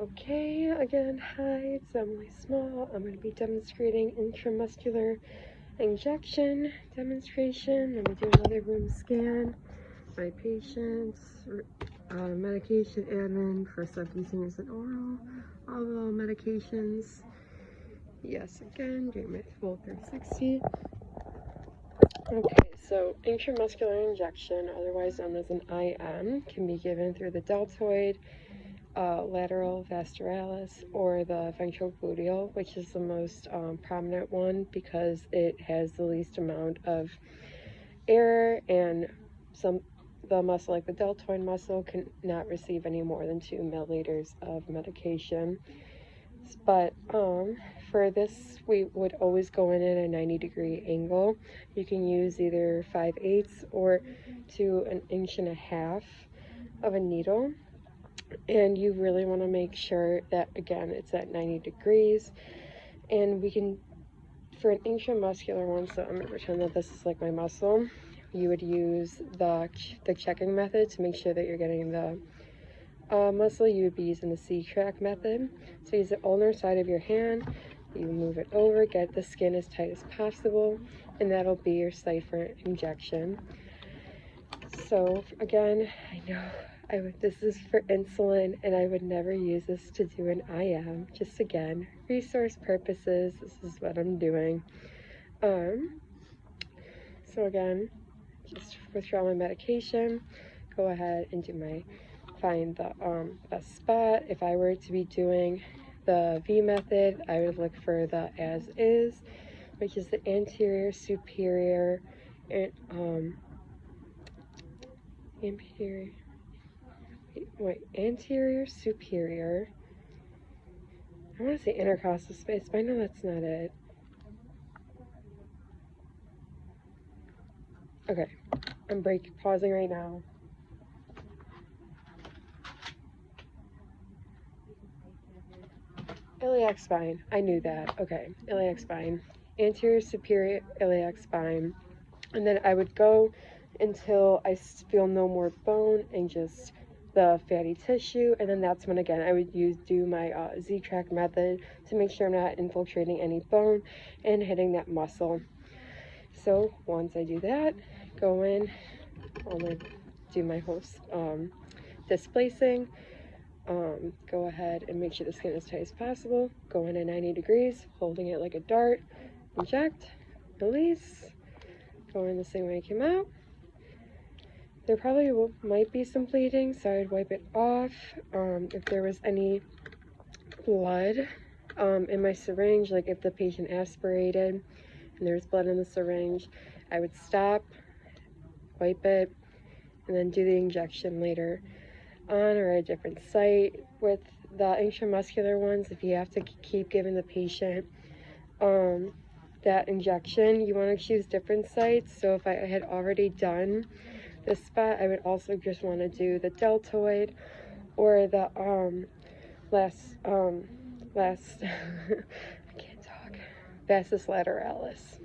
Okay, again, hi, it's Emily Small. I'm going to be demonstrating intramuscular injection demonstration. I'm going to do another room scan. My patients, medication admin for subcutaneous and oral, all the medications. Yes, again, doing my full 360. Okay, so intramuscular injection, otherwise known as an IM, can be given through the deltoid, lateral vastralis, or the ventrogluteal, which is the most prominent one because it has the least amount of error, and the muscle, like the deltoid muscle, can not receive any more than 2 milliliters of medication. But for this, we would always go in at a 90-degree angle. You can use either 5/8 or to 1.5 inches of a needle. And you really want to make sure that, again, it's at 90 degrees. And we can, for an intramuscular one, so I'm going to pretend that this is like my muscle, you would use the checking method to make sure that you're getting the muscle. You would be using the C-track method. So use the ulnar side of your hand, you move it over, get the skin as tight as possible, and that'll be your site for injection. So again, I know this is for insulin, and I would never use this to do an IM. Just again, resource purposes, this is what I'm doing. So again, just withdraw my medication, go ahead and find the best spot. If I were to be doing the V method, I would look for the as is, which is the anterior superior and anterior superior. I want to say intercostal space, but I know that's not it. Okay, I'm pausing right now. Iliac spine, I knew that. Okay, iliac spine, anterior superior iliac spine. And then I would go until I feel no more bone and just the fatty tissue, and then that's when, again, I would do my Z-track method to make sure I'm not infiltrating any bone and hitting that muscle. So once I do that, go in, only do my whole displacing, go ahead and make sure the skin is tight as possible, go in at 90 degrees, holding it like a dart, inject, release, go in the same way it came out. There probably might be some bleeding, so I'd wipe it off. If there was any blood in my syringe, like if the patient aspirated and there's blood in the syringe, I would stop, wipe it, and then do the injection later on or at a different site. With the intramuscular ones, if you have to keep giving the patient that injection, you want to choose different sites. So if I had already done this spot, I would also just want to do the deltoid or the last I can't talk, vastus lateralis.